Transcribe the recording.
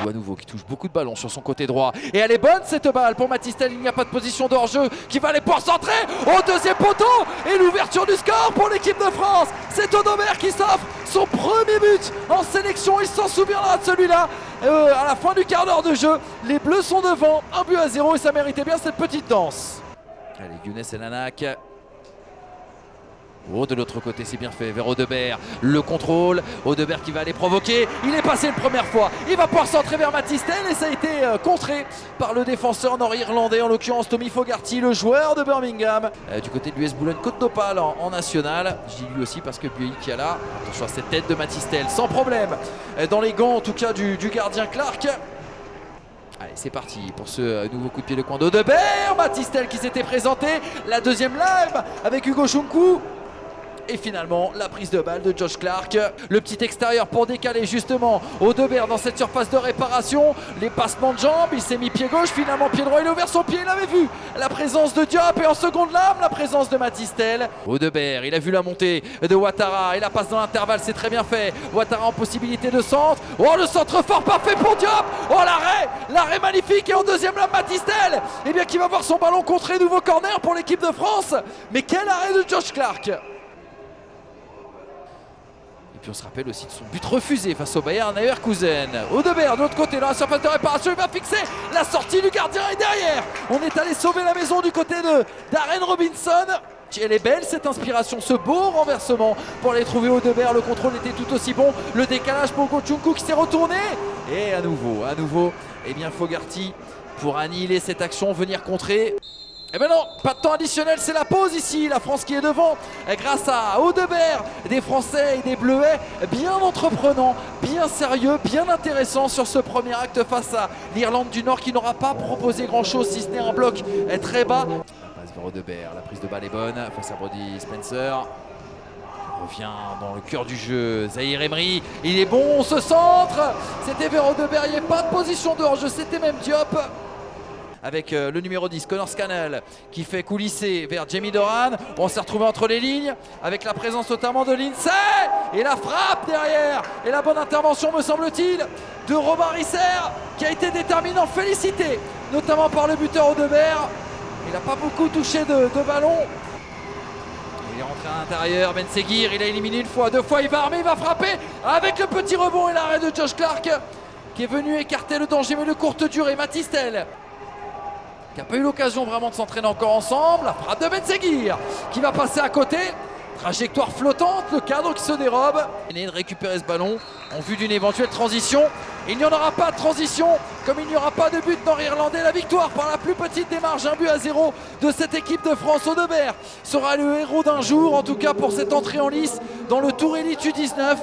Ou à nouveau qui touche beaucoup de ballons sur son côté droit. Et elle est bonne cette balle pour Matistel. Il n'y a pas de position de hors-jeu qui va aller pour centrer au deuxième poteau. Et l'ouverture du score pour l'équipe de France. C'est Audebert qui s'offre son premier but en sélection. Il s'en souviendra de celui-là. À la fin du quart d'heure de jeu, les Bleus sont devant. 1-0 et ça méritait bien cette petite danse. Allez, Younes Elhanak. Oh, de l'autre côté, c'est bien fait vers Audebert. Le contrôle, Audebert qui va aller provoquer. Il est passé une première fois. Il va pouvoir centrer vers Matistel et ça a été contré par le défenseur nord-irlandais, en l'occurrence Tommy Fogarty, le joueur de Birmingham. Du côté de l'US Boulogne-Côte d'Opale en national. Je dis lui aussi parce que Buey qui a là. Attention à cette tête de Matistel, sans problème. Dans les gants, en tout cas, du gardien Clark. Allez, c'est parti pour ce nouveau coup de pied de coin d'Audebert. Matistel qui s'était présenté. La deuxième lame avec Hugo Chunkou. Et finalement, la prise de balle de Josh Clark. Le petit extérieur pour décaler justement Audebert dans cette surface de réparation. Les passements de jambes, il s'est mis pied gauche, finalement pied droit. Il a ouvert son pied, il avait vu la présence de Diop. Et en seconde lame, la présence de Matistel. Audebert, il a vu la montée de Ouattara. Et la passe dans l'intervalle, c'est très bien fait. Ouattara en possibilité de centre. Oh, le centre fort parfait pour Diop. Oh, l'arrêt magnifique. Et en deuxième lame, Matistel. Eh bien, qui va voir son ballon contré. Nouveau corner pour l'équipe de France. Mais quel arrêt de Josh Clark. Puis on se rappelle aussi de son but refusé face au Bayern Leverkusen. Audebert de l'autre côté dans la surface de réparation, il va fixer la sortie du gardien et derrière on est allé sauver la maison du côté de Darren Robinson. Elle est belle cette inspiration, ce beau renversement pour aller trouver Audebert. Le contrôle était tout aussi bon, le décalage pour Gochunku qui s'est retourné. Et à nouveau, eh bien Fogarty pour annihiler cette action, venir contrer. Eh ben non, pas de temps additionnel, c'est la pause ici, la France qui est devant grâce à Audebert, des Français et des Bleuets bien entreprenants, bien sérieux, bien intéressants sur ce premier acte face à l'Irlande du Nord qui n'aura pas proposé grand chose si ce n'est un bloc très bas. La passe vers Audebert, la prise de balle est bonne face à Brody Spencer. Il revient dans le cœur du jeu, Zahir Emery, il est bon, ce centre, c'était vers Audebert, il n'y avait pas de position de hors-jeu, c'était même Diop. Avec le numéro 10, Connor Scannell, qui fait coulisser vers Jamie Doran. On s'est retrouvé entre les lignes, avec la présence notamment de Lindsay. Et la frappe derrière. Et la bonne intervention, me semble-t-il, de Robin Risser, qui a été déterminant, félicité, notamment par le buteur Audebert. Il n'a pas beaucoup touché de ballon. Il est rentré à l'intérieur, Ben Seguir, il a éliminé une fois, deux fois, il va armer, il va frapper. Avec le petit rebond et l'arrêt de Josh Clark, qui est venu écarter le danger, mais de courte durée. Matistel, qui n'a pas eu l'occasion vraiment de s'entraîner encore ensemble. La frappe de Ben Seguir qui va passer à côté. Trajectoire flottante, le cadre qui se dérobe. Il est de récupérer ce ballon en vue d'une éventuelle transition. Il n'y en aura pas de transition, comme il n'y aura pas de but nord-irlandais. La victoire par la plus petite démarche, 1-0 de cette équipe de France. Audebert sera le héros d'un jour, en tout cas pour cette entrée en lice dans le Tour Elite U19.